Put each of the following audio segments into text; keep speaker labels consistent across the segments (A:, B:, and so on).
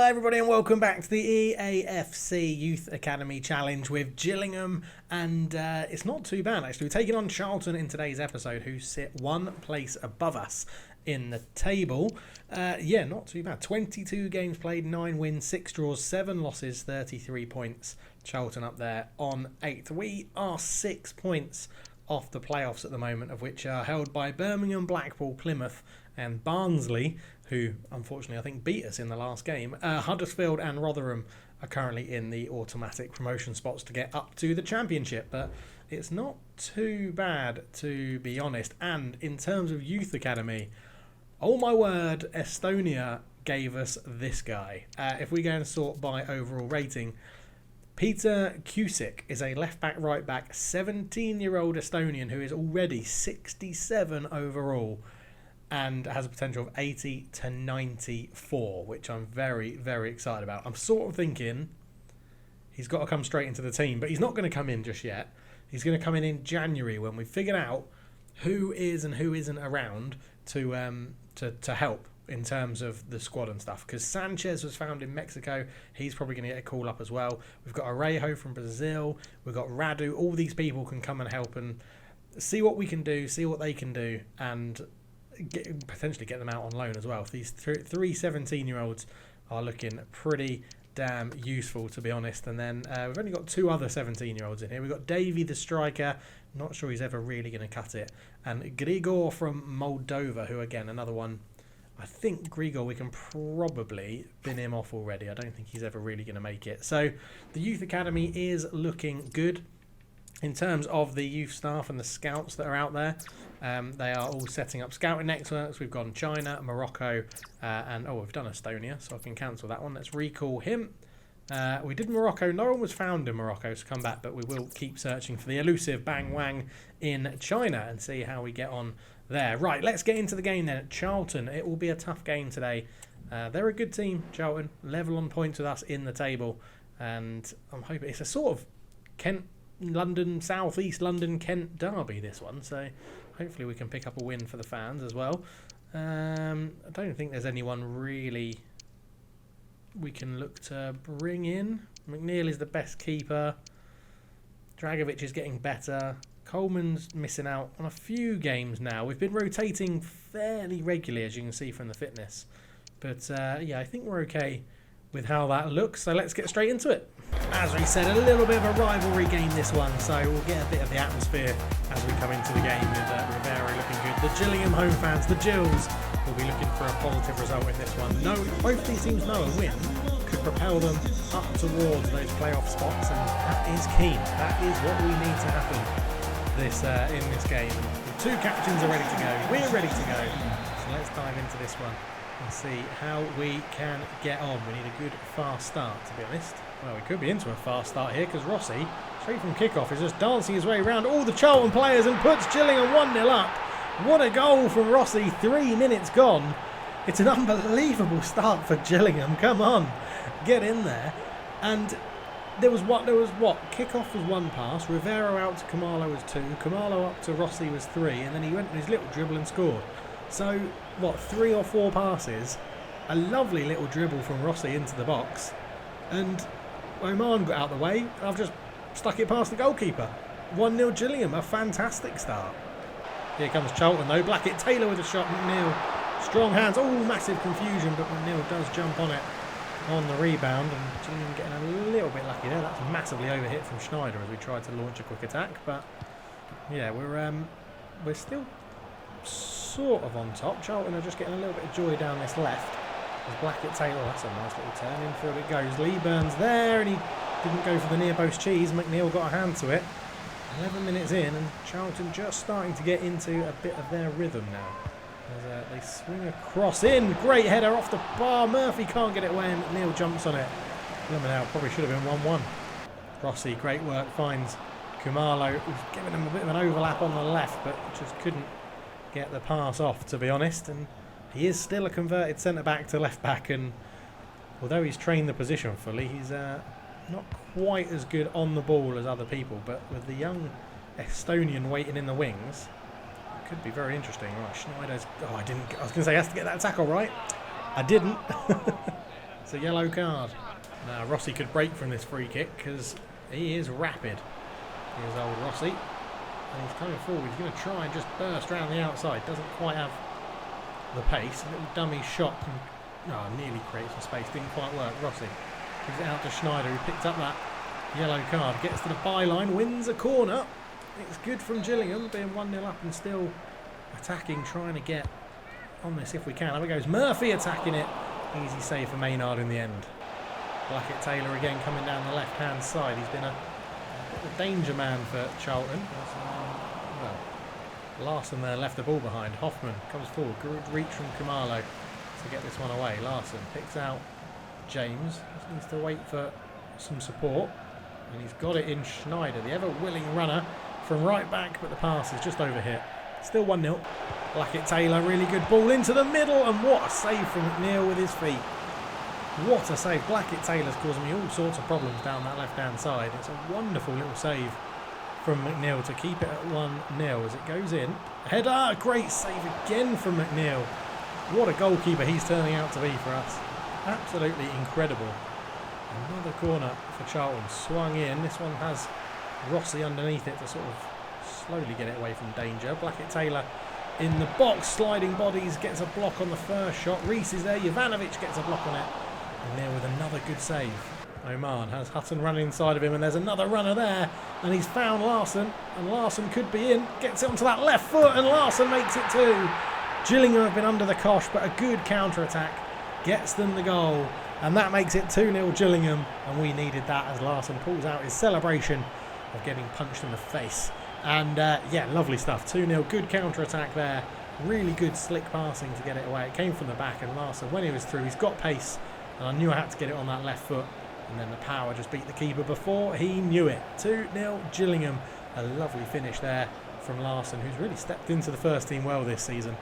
A: everybody, and welcome back to the EAFC Youth Academy Challenge with Gillingham, and it's not too bad actually. We're taking on Charlton in today's episode, who sit one place above us in the table. Yeah, not too bad. 22 games played, 9 wins, 6 draws, 7 losses, 33 points. Charlton up there on 8th. We are 6 points off the playoffs at the moment, of which are held by Birmingham, Blackpool, Plymouth and Barnsley, who unfortunately I think beat us in the last game. Huddersfield and Rotherham are currently in the automatic promotion spots to get up to the Championship, but it's not too bad, to be honest. And in terms of Youth Academy, oh my word, Estonia gave us this guy. If we go and sort by overall rating, Peter Cusick is a left-back, right-back, 17-year-old Estonian who is already 67 overall and has a potential of 80 to 94, which I'm very, very excited about. I'm sort of thinking he's got to come straight into the team, but he's not going to come in just yet. He's going to come in January when we've figured out who is and who isn't around to help in terms of the squad and stuff, because Sanchez was found in Mexico. He's probably going to get a call up as well. We've got Arejo from Brazil. We've got Radu. All these people can come and help and see what we can do, see what they can do, and potentially get them out on loan as well. These three 17-year-olds are looking pretty damn useful, to be honest. And then we've only got 2 other 17-year-olds in here. We've got Davey, the striker. Not sure he's ever really going to cut it. And Grigor from Moldova, who, again, another one. I think Grigor, we can probably bin him off already. I don't think he's ever really going to make it. So the Youth Academy is looking good. In terms of the youth staff and the scouts that are out there, they are all setting up scouting networks. We've gone China, Morocco, and we've done Estonia, so I can cancel that one. Let's recall him. We did Morocco. No one was found in Morocco, so come back, but we will keep searching for the elusive Bang Wang in China and see how we get on there. Right, let's get into the game then. At Charlton, it will be a tough game today. They're a good team, Charlton, level on points with us in the table, and I'm hoping it's a sort of London, South East London, Kent derby, this one, so hopefully we can pick up a win for the fans as well. I don't think there's anyone really we can look to bring in. McNeil is the best keeper. Dragovic is getting better. Coleman's missing out on a few games now. We've been rotating fairly regularly, as you can see from the fitness, but yeah, I think we're okay with how that looks, so let's get straight into it. As we said, a little bit of a rivalry game this one, so we'll get a bit of the atmosphere as we come into the game with Rivera looking good. The Gillingham home fans, the Gills, will be looking for a positive result in this one. No, both these teams know a win could propel them up towards those playoff spots, and that is key. That is what we need to happen in this game. The 2 captains are ready to go. We're ready to go. So let's dive into this one and see how we can get on. We need a good fast start, to be honest. Well, we could be into a fast start here, because Rossi, straight from kickoff, is just dancing his way around all the Charlton players and puts Gillingham 1-0 up. What a goal from Rossi, 3 minutes gone. It's an unbelievable start for Gillingham. Come on, get in there. And there was what? Kickoff was 1 pass, Rivero out to Kamalo was 2, Kamalo up to Rossi was 3, and then he went on his little dribble and scored. So, 3 or 4 passes, a lovely little dribble from Rossi into the box, and Oman got out of the way. I've just stuck it past the goalkeeper. 1-0 Gillingham, a fantastic start. Here comes Charlton though. Blackett, Taylor with a shot. McNeil, strong hands. Oh, massive confusion, but McNeil does jump on it on the rebound, and Gillingham getting a little bit lucky there. That's massively overhit from Schneider as we tried to launch a quick attack, but yeah, we're still sort of on top. Charlton are just getting a little bit of joy down this left. As Blackett, Taylor, that's a nice little turn. Infield it goes. Lee Burns there, and he didn't go for the near post cheese. McNeil got a hand to it. 11 minutes in, and Charlton just starting to get into a bit of their rhythm now. As they swing across in. Great header off the bar. Murphy can't get it away, and McNeil jumps on it. Limonau probably should have been 1-1. Rossi, great work, finds Kumalo, who's giving him a bit of an overlap on the left, but just couldn't get the pass off, to be honest. And he is still a converted centre-back to left-back, and although he's trained the position fully, he's not quite as good on the ball as other people, but with the young Estonian waiting in the wings, it could be very interesting. Right, Schneider's... I was going to say he has to get that tackle right. I didn't. It's a yellow card. Now Rossi could break from this free kick because he is rapid. Here's old Rossi. And he's coming forward. He's going to try and just burst around the outside. Doesn't quite have the pace. A little dummy shot. And, nearly creates some space. Didn't quite work. Rossi gives it out to Schneider, who picked up that yellow card. Gets to the byline. Wins a corner. It's good from Gillingham, being 1-0 up and still attacking, trying to get on this if we can. There goes Murphy attacking it. Easy save for Maynard in the end. Blackett Taylor again coming down the left-hand side. He's been a danger man for Charlton. Larson there left the ball behind. Hoffman comes forward. Good reach from Kumalo to get this one away. Larson picks out James. Just needs to wait for some support. And he's got it in Schneider, the ever-willing runner from right back, but the pass is just over here. Still 1-0. Blackett Taylor, really good ball into the middle, and what a save from McNeil with his feet. What a save. Blackett Taylor's causing me all sorts of problems down that left-hand side. It's a wonderful little save from McNeil to keep it at 1-0 as it goes in. Header, great save again from McNeil. What a goalkeeper he's turning out to be for us. Absolutely incredible. Another corner for Charlton, swung in. This one has Rossi underneath it to sort of slowly get it away from danger. Blackett Taylor in the box, sliding bodies, gets a block on the first shot. Reese is there, Jovanovic gets a block on it. And there with another good save. Oman has Hutton running inside of him, and there's another runner there, and he's found Larson, and Larson could be in, gets it onto that left foot, and Larson makes it too. Gillingham have been under the cosh, but a good counter-attack gets them the goal, and that makes it 2-0 Gillingham, and we needed that as Larson pulls out his celebration of getting punched in the face. And yeah, lovely stuff. 2-0, good counter-attack there. Really good slick passing to get it away. It came from the back, and Larson, when he was through, he's got pace, and I knew I had to get it on that left foot. And then the power just beat the keeper before he knew it. 2-0 Gillingham. A lovely finish there from Larson, who's really stepped into the first team well this season.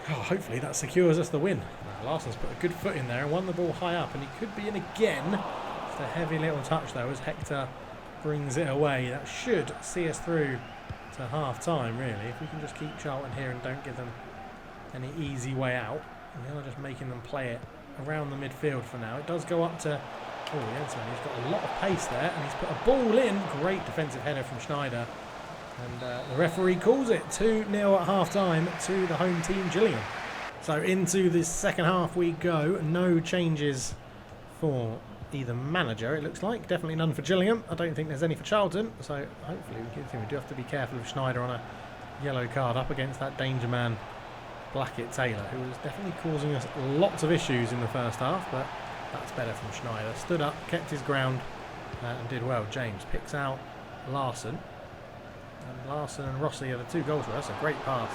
A: Oh, hopefully that secures us the win. Larson's put a good foot in there and won the ball high up, and he could be in again. Just a heavy little touch though as Hector brings it away. That should see us through to half-time really. If we can just keep Charlton here and don't give them any easy way out. And then just making them play it around the midfield for now. It does go up to Jensen. He's got a lot of pace there, and he's put a ball in. Great defensive header from Schneider, and the referee calls it 2-0 at half-time to the home team Gillingham. So into this second half we go. No changes for either manager, it looks like. Definitely none for Gillingham. I don't think there's any for Charlton, so hopefully we do have to be careful of Schneider on a yellow card up against that danger man Blackett Taylor, who was definitely causing us lots of issues in the first half, but that's better from Schneider. Stood up, kept his ground, and did well. James picks out Larson. And Larson and Rossi are the two goals for us. A great pass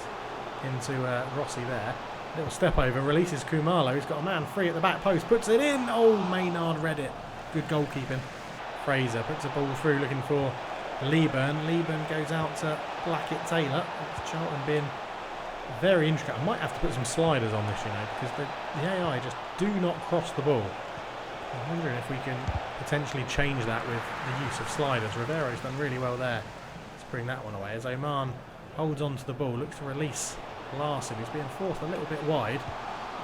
A: into Rossi there. Little step over, releases Kumalo. He's got a man free at the back post, puts it in. Oh, Maynard read it. Good goalkeeping. Fraser puts a ball through looking for Leeburn. Leeburn goes out to Blackett Taylor. It's Charlton being very intricate. I might have to put some sliders on this, because the AI just do not cross the ball. I'm wondering if we can potentially change that with the use of sliders. Rivero's done really well there. Let's bring that one away as Oman holds on to the ball, looks to release Larson, who's being forced a little bit wide.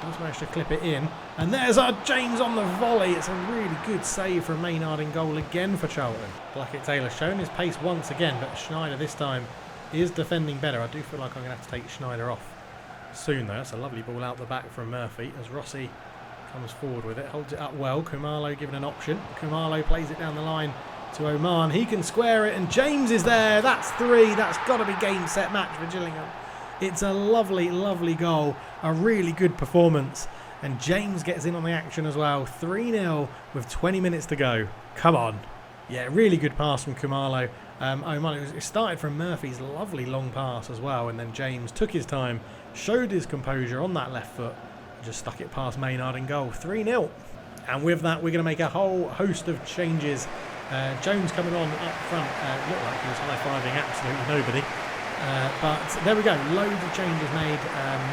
A: Does manage to clip it in, and there's our James on the volley. It's a really good save from Maynard in goal again for Charlton. Blackett Taylor showing his pace once again, but Schneider this time is defending better. I do feel like I'm going to have to take Schneider off soon though. That's a lovely ball out the back from Murphy as Rossi comes forward with it, holds it up well. Kumalo given an option. Kumalo plays it down the line to Oman. He can square it, and James is there. That's 3. That's got to be game, set, match for Gillingham. It's a lovely, lovely goal. A really good performance. And James gets in on the action as well. 3-0 with 20 minutes to go. Come on. Yeah, really good pass from Kumalo. Oman, it started from Murphy's lovely long pass as well, and then James took his time, showed his composure on that left foot, and just stuck it past Maynard in goal. 3-0. And with that, we're going to make a whole host of changes. Jones coming on up front. Looked like he was high-fiving absolutely nobody. But there we go, loads of changes made.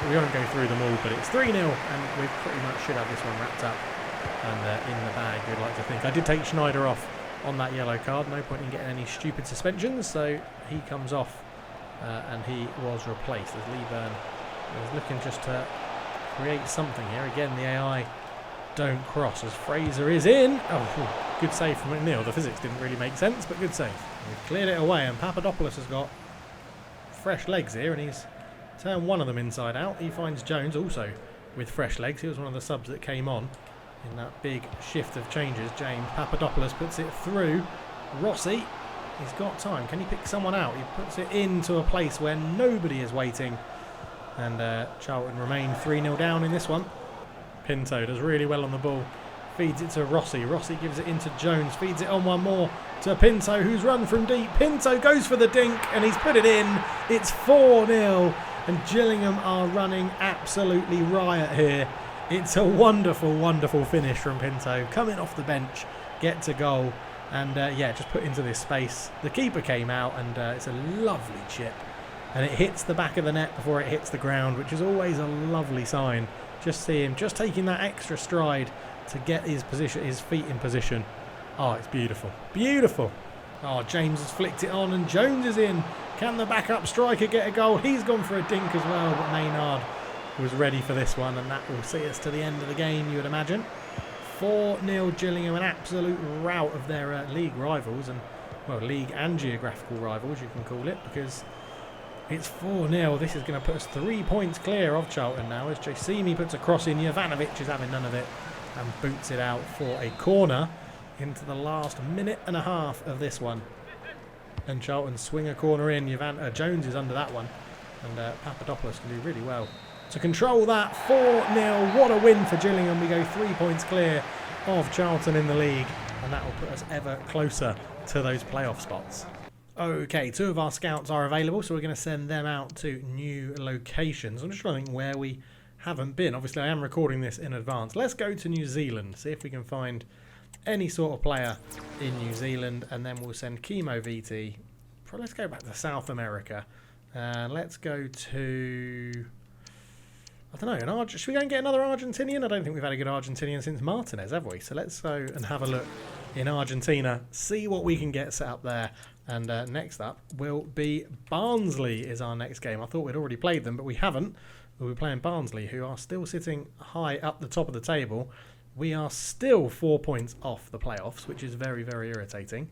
A: We won't go through them all, but it's 3-0, and we pretty much should have this one wrapped up and in the bag, we'd like to think. I did take Schneider off on that yellow card. No point in getting any stupid suspensions, so he comes off and he was replaced as Leeburn was looking just to create something here. Again, the AI don't cross as Fraser is in. Oh, good save from McNeil. The physics didn't really make sense, but good save. We've cleared it away, and Papadopoulos has got fresh legs here, and he's turned one of them inside out. He finds Jones also with fresh legs. He was one of the subs that came on in that big shift of changes. James Papadopoulos puts it through. Rossi, he's got time. Can he pick someone out? He puts it into a place where nobody is waiting. And Charlton remain 3-0 down in this one. Pinto does really well on the ball. Feeds it to Rossi. Rossi gives it into Jones. Feeds it on one more to Pinto, who's run from deep. Pinto goes for the dink, and he's put it in. It's 4-0, and Gillingham are running absolutely riot here. It's a wonderful, wonderful finish from Pinto. Coming off the bench, get to goal, and yeah, just put into this space. The keeper came out, and it's a lovely chip. And it hits the back of the net before it hits the ground, which is always a lovely sign. Just see him just taking that extra stride to get his feet in position. Oh, it's beautiful. Beautiful. Oh, James has flicked it on and Jones is in. Can the backup striker get a goal? He's gone for a dink as well, but Maynard was ready for this one, and that will see us to the end of the game, you would imagine. 4-0 Gillingham, an absolute rout of their league rivals, and well, league and geographical rivals, you can call it, because it's 4-0. This is going to put us 3 points clear of Charlton now, as Josimi puts a cross in. Jovanovic is having none of it and boots it out for a corner into the last minute and a half of this one. And Charlton swing a corner in. Jones is under that one, and Papadopoulos can do really well to control that. 4-0. What a win for Gillingham. We go 3 points clear of Charlton in the league, and that will put us ever closer to those playoff spots. Okay, 2 of our scouts are available, so we're going to send them out to new locations. I'm just trying to think where we haven't been. Obviously, I am recording this in advance. Let's go to New Zealand, see if we can find any sort of player in New Zealand, and then we'll send Chemo VT. Let's go back to South America. Let's go to, I don't know, should we go and get another Argentinian? I don't think we've had a good Argentinian since Martinez, have we? So let's go and have a look in Argentina, see what we can get set up there. And next up will be Barnsley is our next game. I thought we'd already played them, but we haven't. We're playing Barnsley, who are still sitting high up the top of the table. We are still 4 points off the playoffs, which is very, very irritating.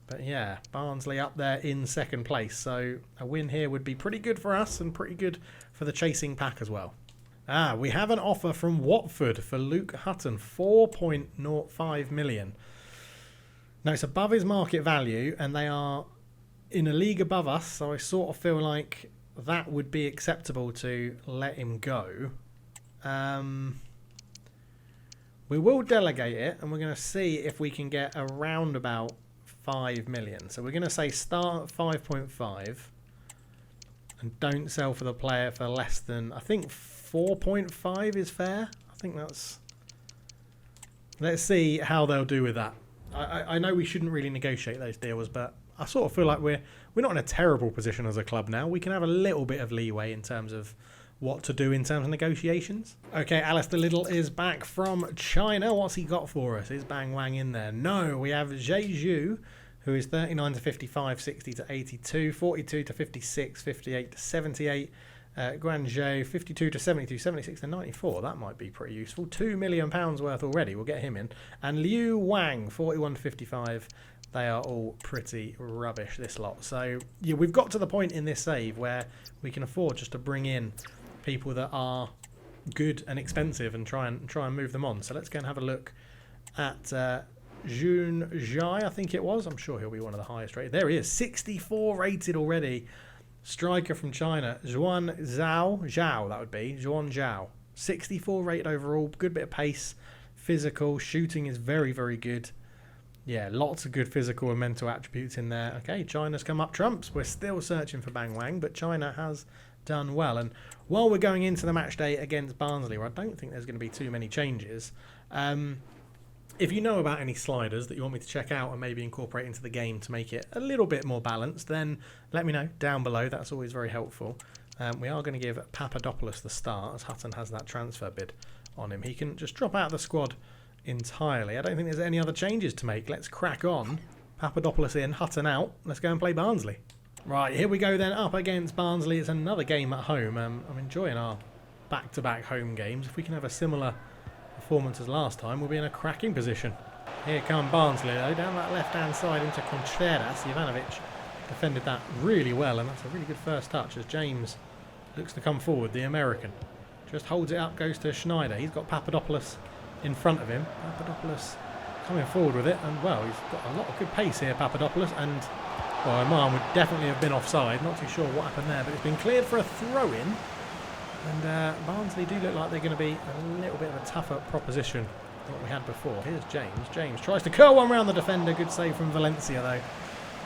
A: But yeah, Barnsley up there in second place. So a win here would be pretty good for us and pretty good for the chasing pack as well. We have an offer from Watford for Luke Hutton, 4.05 million. Now, it's above his market value, and they are in a league above us, so I sort of feel like that would be acceptable to let him go. We will delegate it, and we're going to see if we can get around about 5 million. So we're going to say start at 5.5 and don't sell for the player for less than, I think 4.5 is fair. I think that's... Let's see how they'll do with that. I know we shouldn't really negotiate those deals, but I sort of feel like we're not in a terrible position as a club now. We can have a little bit of leeway in terms of what to do in terms of negotiations. Okay, Alistair Liddell is back from China. What's he got for us? Is Bang Wang in there? No, we have Jeju, who is 39 to 55, 60 to 82, 42 to 56, 58 to 78. Guangzhou, 52 to 72, 76 to 94. That might be pretty useful. £2 million worth already. We'll get him in. And Liu Wang, 41 to 55. They are all pretty rubbish, this lot. So, yeah, we've got to the point in this save where we can afford just to bring in people that are good and expensive and try and move them on. So let's go and have a look at Jun Zhai, I think it was. I'm sure he'll be one of the highest rated. There he is, 64 rated already. Striker from China, Zhuan Zhao, that would be. Zhuan Zhao. 64 rated overall, good bit of pace, physical, shooting is very, very good. Yeah, lots of good physical and mental attributes in there. Okay, China's come up trumps. We're still searching for Bang Wang, but China has done well. And while we're going into the match day against Barnsley, where I don't think there's going to be too many changes, if you know about any sliders that you want me to check out and maybe incorporate into the game to make it a little bit more balanced, then let me know down below. That's always very helpful. We are going to give Papadopoulos the start, as Hutton has that transfer bid on him. He can just drop out of the squad entirely. I don't think there's any other changes to make. Let's crack on. Papadopoulos in, Hutton out. Let's go and play Barnsley. Right, here we go then, up against Barnsley. It's another game at home. I'm enjoying our back-to-back home games. If we can have a similar performance as last time, we'll be in a cracking position. Here come Barnsley though, down that left-hand side into Contreras. Ivanovic defended that really well, and that's a really good first touch as James looks to come forward. The American just holds it up, goes to Schneider. He's got Papadopoulos in front of him. Papadopoulos coming forward with it, and well, he's got a lot of good pace here, Papadopoulos, and well, Oman would definitely have been offside. Not too sure what happened there, but it's been cleared for a throw-in. And Barnsley do look like they're going to be a little bit of a tougher proposition than what we had before. Here's James. James tries to curl one round the defender. Good save from Valencia, though.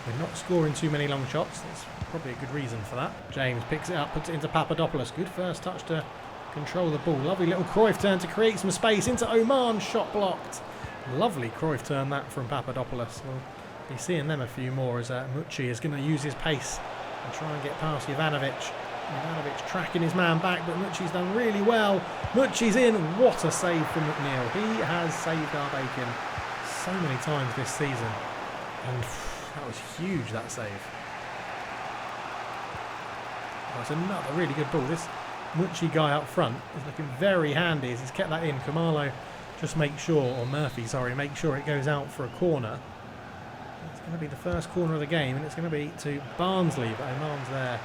A: We're not scoring too many long shots. That's probably a good reason for that. James picks it up, puts it into Papadopoulos. Good first touch to control the ball. Lovely little Cruyff turn to create some space into Oman. Shot blocked. Lovely Cruyff turn that from Papadopoulos. We'll be seeing them a few more as Mucci is going to use his pace and try and get past Ivanovic. Ivanovic tracking his man back, but Mucci's done really well. Mucci's in. What a save from McNeil. He has saved our bacon so many times this season. And that was huge, that save. That's another really good ball. This Mucci guy up front is looking very handy as he's kept that in. Kamalo just make sure, or Murphy, sorry, make sure it goes out for a corner. It's going to be the first corner of the game, and it's going to be to Barnsley, but Oman's there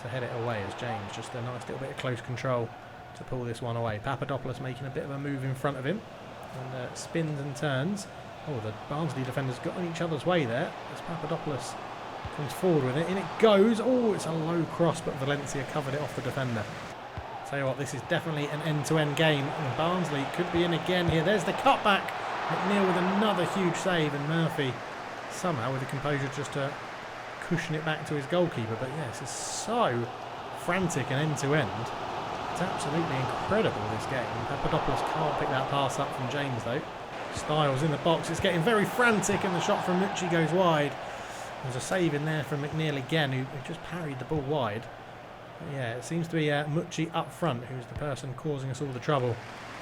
A: to head it away as James. Just a nice little bit of close control to pull this one away. Papadopoulos making a bit of a move in front of him and spins and turns. Oh, the Barnsley defenders got in each other's way there as Papadopoulos comes forward with it. In it goes. Oh, it's a low cross, but Valencia covered it off the defender. Tell you what, this is definitely an end-to-end game, and Barnsley could be in again here. There's the cutback. McNeil with another huge save, and Murphy somehow with the composure just to cushion it back to his goalkeeper. But yes, it's so frantic and end-to-end. It's absolutely incredible, this game. Papadopoulos can't pick that pass up from James though. Styles in the box, it's getting very frantic, and the shot from Mucci goes wide. There's a save in there from McNeil again, who just parried the ball wide. But yeah, it seems to be Mucci up front who's the person causing us all the trouble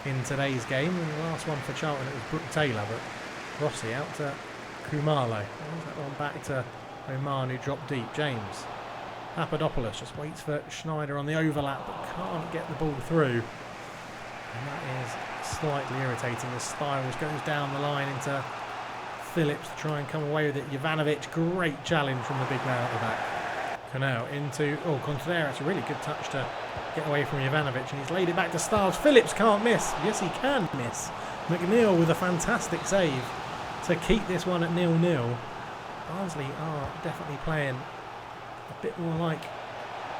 A: in today's game. And the last one for Charlton, it was Brooke Taylor, but Rossi out to Kumalo. That one back to Oman, who dropped deep. James. Papadopoulos just waits for Schneider on the overlap, but can't get the ball through. And that is slightly irritating as Styles goes down the line into Phillips to try and come away with it. Ivanovic, great challenge from the big man at the back. Canal into, Contreras, a really good touch to get away from Ivanovic, and he's laid it back to Styles. Phillips can't miss. Yes, he can miss. McNeil with a fantastic save to keep this one at 0-0. Barnsley are definitely playing a bit more like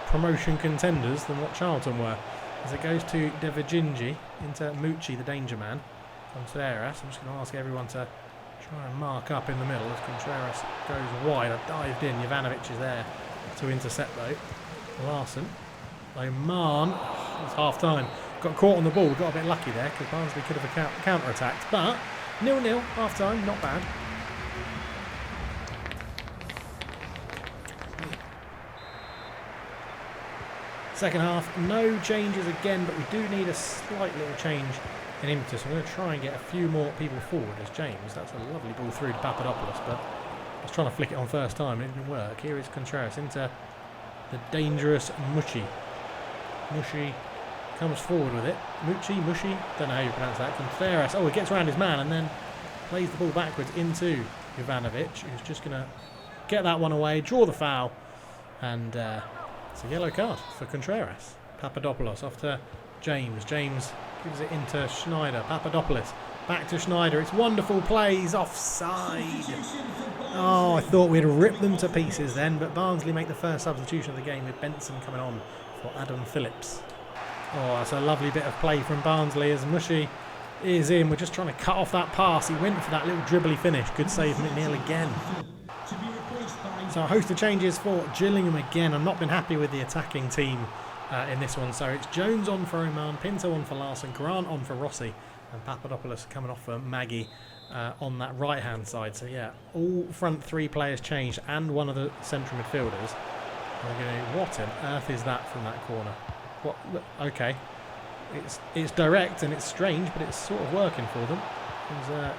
A: promotion contenders than what Charlton were. As it goes to De Virginji into Mucci, the danger man. Contreras, I'm just going to ask everyone to try and mark up in the middle as Contreras goes wide. I dived in. Ivanovic is there to intercept though. Larson. Oman. It's half time. Got caught on the ball. Got a bit lucky there because Barnsley could have counter-attacked. But 0-0 half time. Not bad. Second half, no changes again, but we do need a slight little change in impetus. I'm going to try and get a few more people forward as James. That's a lovely ball through to Papadopoulos, but I was trying to flick it on first time and it didn't work. Here is Contreras into the dangerous Mucci. Mucci comes forward with it. Mucci, don't know how you pronounce that. Contreras, he gets around his man and then plays the ball backwards into Ivanovic, who's just going to get that one away, draw the foul, and it's a yellow card for Contreras. Papadopoulos off to James. James gives it into Schneider. Papadopoulos back to Schneider. It's wonderful plays. Offside. I thought we'd rip them to pieces then, but Barnsley make the first substitution of the game with Benson coming on for Adam Phillips. That's a lovely bit of play from Barnsley as Mucci is in. We're just trying to cut off that pass. He went for that little dribbly finish. Good save, McNeil again. So a host of changes for Gillingham again. I've not been happy with the attacking team in this one. So it's Jones on for Oman, Pinto on for Larson, Grant on for Rossi, and Papadopoulos coming off for Maggie on that right-hand side. So yeah, all front three players changed and one of the central midfielders. What on earth is that from that corner? Okay, it's direct and it's strange, but it's sort of working for them.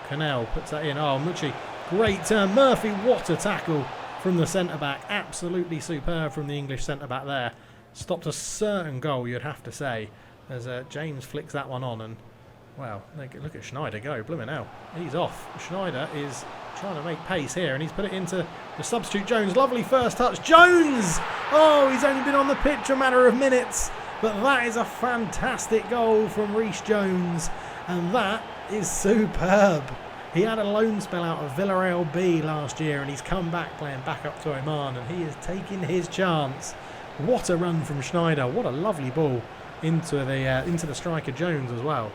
A: Canal puts that in. Mucci, great turn. Murphy, what a tackle from the centre-back. Absolutely superb from the English centre-back there. Stopped a certain goal, you'd have to say, as James flicks that one on, and Wow, look at Schneider go. Blimmin' hell. He's off. Schneider is trying to make pace here, and he's put it into the substitute Jones. Lovely first touch. Jones! Oh, he's only been on the pitch a matter of minutes. But that is a fantastic goal from Reece Jones. And that is superb. He had a loan spell out of Villarreal B last year, and he's come back playing back up to Oman, and he is taking his chance. What a run from Schneider. What a lovely ball into the striker Jones as well.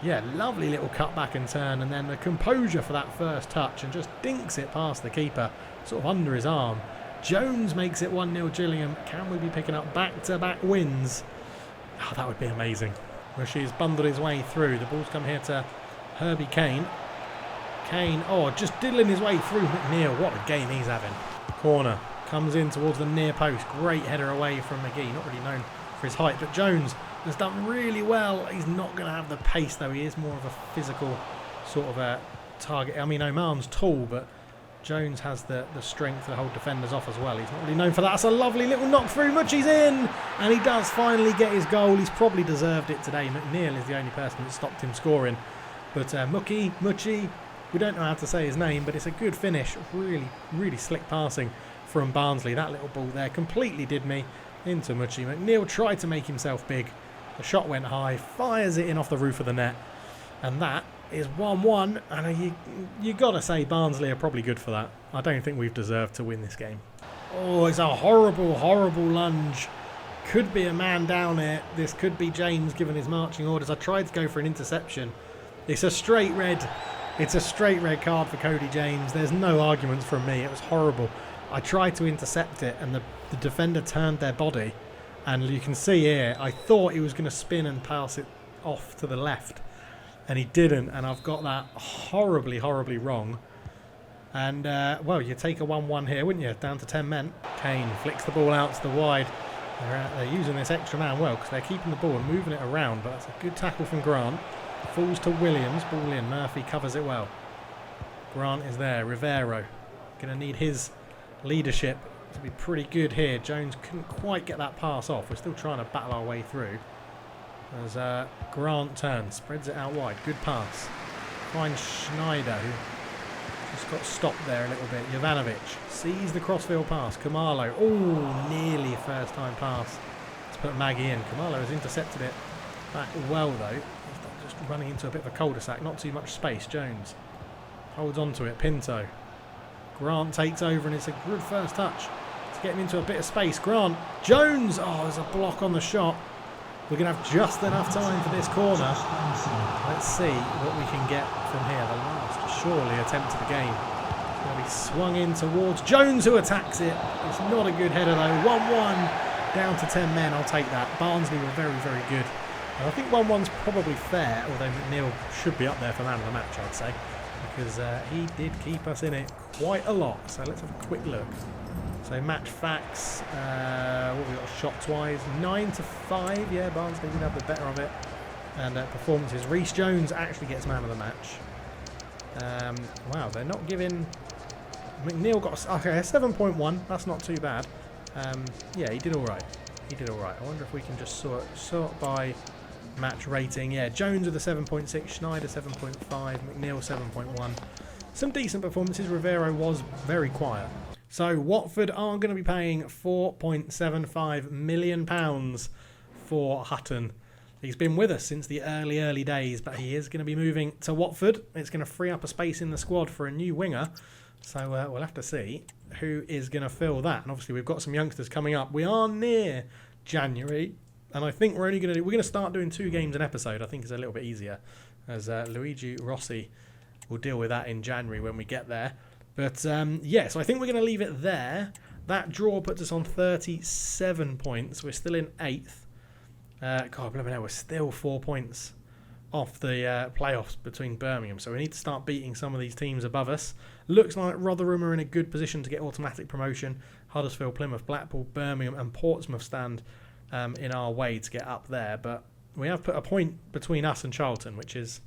A: Yeah, lovely little cut back and turn, and then the composure for that first touch, and just dinks it past the keeper, sort of under his arm. Jones makes it 1-0 Gillingham. Can we be picking up back-to-back wins? Oh, that would be amazing. Mushi's bundled his way through. The ball's come here to Herbie Kane. Kane, oh, just diddling his way through McNeil. What a game he's having. Corner, comes in towards the near post. Great header away from McGee. Not really known for his height, but Jones has done really well. He's not going to have the pace, though. He is more of a physical sort of a target. I mean, Oman's tall, but Jones has the strength to hold defenders off as well. He's not really known for that. That's a lovely little knock through. Muchi's in, and he does finally get his goal. He's probably deserved it today. McNeil is the only person that stopped him scoring. But Muchi, we don't know how to say his name, but it's a good finish. Really, really slick passing from Barnsley. That little ball there completely did me into Muchi. McNeil tried to make himself big. The shot went high, fires it in off the roof of the net, and that is 1-1. And you got to say Barnsley are probably good for that. I don't think we've deserved to win this game. Oh, it's a horrible, horrible lunge. Could be a man down here. This could be James given his marching orders. I tried to go for an interception. It's a straight red. It's a straight red card for Cody James. There's no arguments from me. It was horrible. I tried to intercept it, and the defender turned their body. And you can see here, I thought he was going to spin and pass it off to the left. And he didn't. And I've got that horribly, horribly wrong. And, well, you take a 1-1 here, wouldn't you? Down to 10 men. Kane flicks the ball out to the wide. They're using this extra man well because they're keeping the ball and moving it around. But that's a good tackle from Grant. Falls to Williams. Ball in. Murphy covers it well. Grant is there. Rivero. Going to need his leadership to be pretty good here. Jones couldn't quite get that pass off. We're still trying to battle our way through. As Grant turns. Spreads it out wide. Good pass. Finds Schneider, who just got stopped there a little bit. Jovanovic sees the crossfield pass. Kamalo. Oh, nearly a first time pass. Let's put Maggie in. Kamalo has intercepted it back well, though. He's just running into a bit of a cul-de-sac. Not too much space. Jones holds on to it. Pinto. Grant takes over, and it's a good first touch to get him into a bit of space. Grant. Jones. Oh, there's a block on the shot. We're going to have just enough time for this corner. Let's see what we can get from here. The last, surely, attempt of the game. It's going to be swung in towards Jones, who attacks it. It's not a good header, though. 1-1, down to 10 men. I'll take that. Barnsley were very, very good. And I think 1-1's probably fair, although McNeil should be up there for man of the match, I'd say, because he did keep us in it quite a lot. So let's have a quick look. So match facts, what have we got shots-wise? 9-5, yeah, Barnsley did have the better of it. And performances, Reece Jones actually gets man of the match. Wow, they're not giving... McNeil got a 7.1, that's not too bad. Yeah, he did all right. He did all right. I wonder if we can just sort by match rating. Yeah, Jones with a 7.6, Schneider 7.5, McNeil 7.1. Some decent performances. Rivero was very quiet. So Watford are going to be paying £4.75 million for Hutton. He's been with us since the early days, but he is going to be moving to Watford. It's going to free up a space in the squad for a new winger. So we'll have to see who is going to fill that. And obviously we've got some youngsters coming up. We are near January, and I think we're going to start doing 2 games an episode. I think it's a little bit easier, as Luigi Rossi will deal with that in January when we get there. But, yeah, so I think we're going to leave it there. That draw puts us on 37 points. We're still in 8th. God, we're still 4 points off the playoffs between Birmingham. So we need to start beating some of these teams above us. Looks like Rotherham are in a good position to get automatic promotion. Huddersfield, Plymouth, Blackpool, Birmingham and Portsmouth stand in our way to get up there. But we have put a point between us and Charlton, which is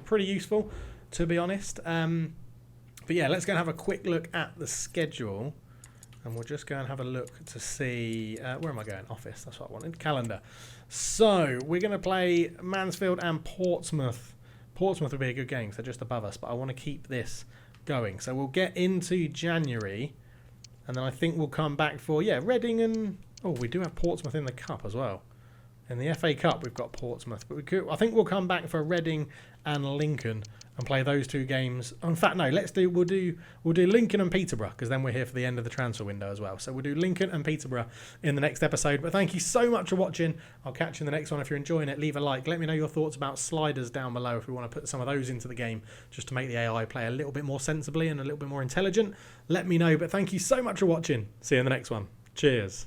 A: pretty useful, to be honest. But yeah, let's go and have a quick look at the schedule. And we'll just go and have a look to see... where am I going? Office, that's what I wanted. Calendar. So, we're going to play Mansfield and Portsmouth Portsmouth would be a good game because they're just above us, but I want to keep this going. So we'll get into January, and then I think we'll come back for, Reading and... Oh, we do have Portsmouth in the Cup as well. In the FA Cup, we've got Portsmouth. But I think we'll come back for Reading and Lincoln and play those two games. In fact, no, we'll do Lincoln and Peterborough, because then we're here for the end of the transfer window as well. So we'll do Lincoln and Peterborough in the next episode. But thank you so much for watching. I'll catch you in the next one. If you're enjoying it, leave a like. Let me know your thoughts about sliders down below if we want to put some of those into the game, just to make the AI play a little bit more sensibly and a little bit more intelligent. Let me know. But thank you so much for watching. See you in the next one. Cheers.